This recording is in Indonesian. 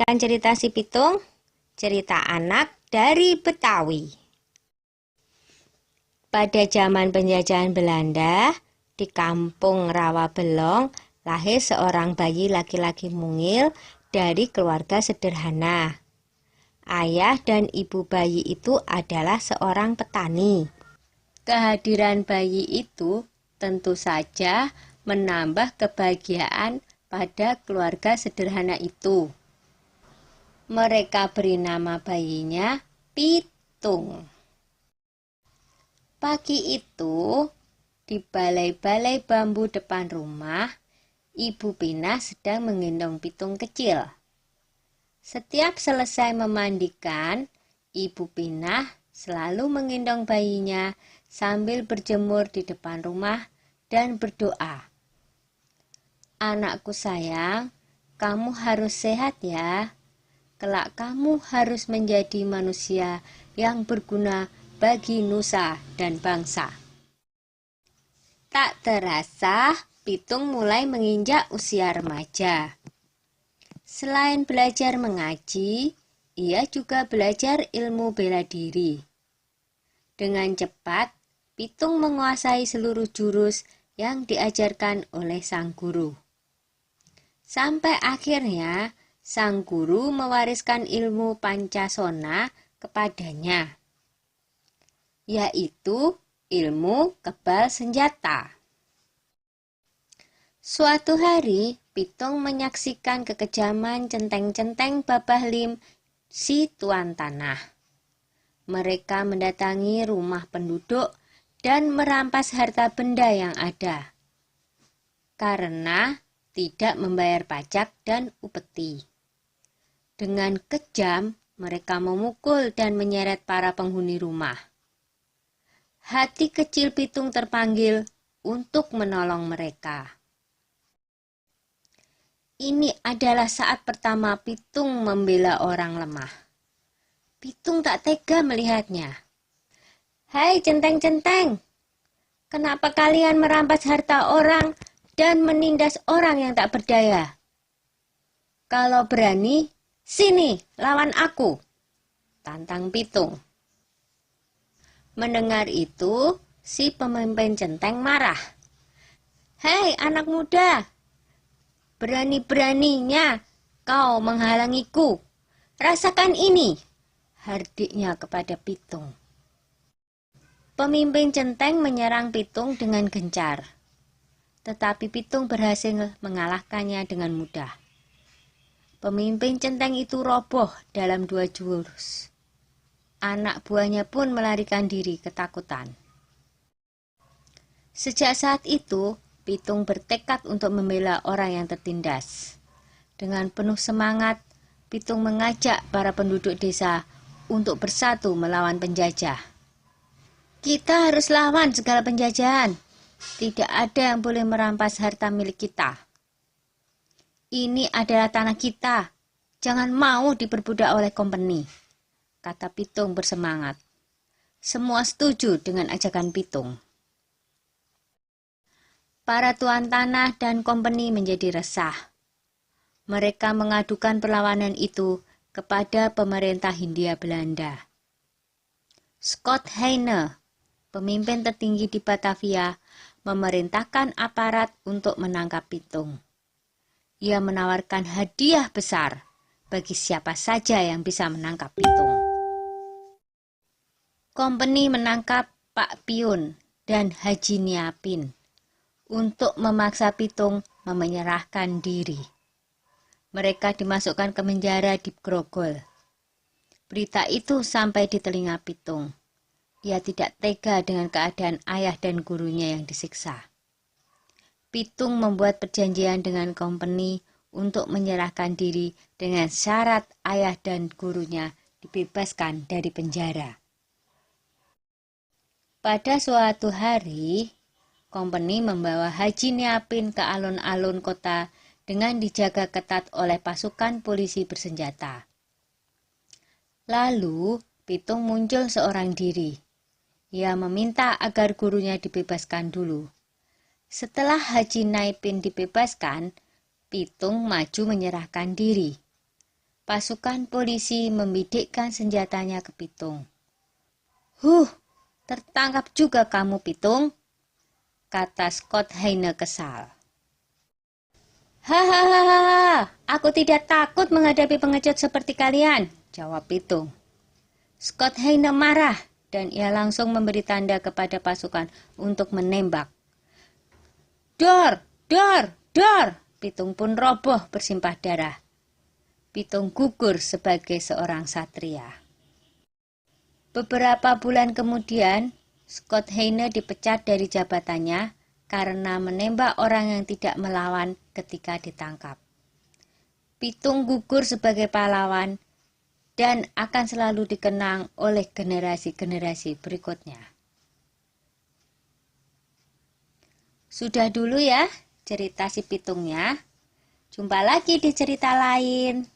Kan cerita si Pitung, cerita anak dari Betawi. Pada zaman penjajahan Belanda, di kampung Rawabelong, lahir seorang bayi laki-laki mungil dari keluarga sederhana. Ayah dan ibu bayi itu adalah seorang petani. Kehadiran bayi itu tentu saja menambah kebahagiaan pada keluarga sederhana itu. Mereka beri nama bayinya Pitung. Pagi itu, di balai-balai bambu depan rumah, Ibu Pinah sedang menggendong Pitung kecil. Setiap selesai memandikan, Ibu Pinah selalu menggendong bayinya sambil berjemur di depan rumah dan berdoa. "Anakku sayang, kamu harus sehat ya. Kelak kamu harus menjadi manusia yang berguna bagi nusa dan bangsa." Tak terasa, Pitung mulai menginjak usia remaja. Selain belajar mengaji, ia juga belajar ilmu bela diri. Dengan cepat, Pitung menguasai seluruh jurus yang diajarkan oleh sang guru. Sampai akhirnya, sang guru mewariskan ilmu Pancasona kepadanya, yaitu ilmu kebal senjata. Suatu hari, Pitung menyaksikan kekejaman centeng-centeng Babah Lim, si tuan tanah. Mereka mendatangi rumah penduduk dan merampas harta benda yang ada, karena tidak membayar pajak dan upeti. Dengan kejam, mereka memukul dan menyeret para penghuni rumah. Hati kecil Pitung terpanggil untuk menolong mereka. Ini adalah saat pertama Pitung membela orang lemah. Pitung tak tega melihatnya. "Hai centeng-centeng, kenapa kalian merampas harta orang dan menindas orang yang tak berdaya? Kalau berani, sini lawan aku," tantang Pitung. Mendengar itu, si pemimpin centeng marah. "Hei anak muda, berani-beraninya kau menghalangiku. Rasakan ini," hardiknya kepada Pitung. Pemimpin centeng menyerang Pitung dengan gencar. Tetapi Pitung berhasil mengalahkannya dengan mudah. Pemimpin centeng itu roboh dalam 2 jurus. Anak buahnya pun melarikan diri ketakutan. Sejak saat itu, Pitung bertekad untuk membela orang yang tertindas. Dengan penuh semangat, Pitung mengajak para penduduk desa untuk bersatu melawan penjajah. "Kita harus lawan segala penjajahan. Tidak ada yang boleh merampas harta milik kita. Ini adalah tanah kita. Jangan mau diperbudak oleh kompeni," kata Pitung bersemangat. Semua setuju dengan ajakan Pitung. Para tuan tanah dan kompeni menjadi resah. Mereka mengadukan perlawanan itu kepada pemerintah Hindia Belanda. Scott Heine, pemimpin tertinggi di Batavia, memerintahkan aparat untuk menangkap Pitung. Ia menawarkan hadiah besar bagi siapa saja yang bisa menangkap Pitung. Kompeni menangkap Pak Piun dan Haji Niapin untuk memaksa Pitung menyerahkan diri. Mereka dimasukkan ke penjara di Grogol. Berita itu sampai di telinga Pitung. Ia tidak tega dengan keadaan ayah dan gurunya yang disiksa. Pitung membuat perjanjian dengan kompeni untuk menyerahkan diri dengan syarat ayah dan gurunya dibebaskan dari penjara. Pada suatu hari, kompeni membawa Haji Niapin ke alun-alun kota dengan dijaga ketat oleh pasukan polisi bersenjata. Lalu, Pitung muncul seorang diri. Ia meminta agar gurunya dibebaskan dulu. Setelah Haji Niapin dibebaskan, Pitung maju menyerahkan diri. Pasukan polisi membidikkan senjatanya ke Pitung. Tertangkap juga kamu, Pitung, kata Scott Heine kesal. Hahaha, aku tidak takut menghadapi pengecut seperti kalian, jawab Pitung. Scott Heine marah dan ia langsung memberi tanda kepada pasukan untuk menembak. Dor, dor, dor, Pitung pun roboh bersimpah darah. Pitung gugur sebagai seorang satria. Beberapa bulan kemudian, Scott Heine dipecat dari jabatannya karena menembak orang yang tidak melawan ketika ditangkap. Pitung gugur sebagai pahlawan dan akan selalu dikenang oleh generasi-generasi berikutnya. Sudah dulu ya cerita si Pitungnya. Jumpa lagi di cerita lain.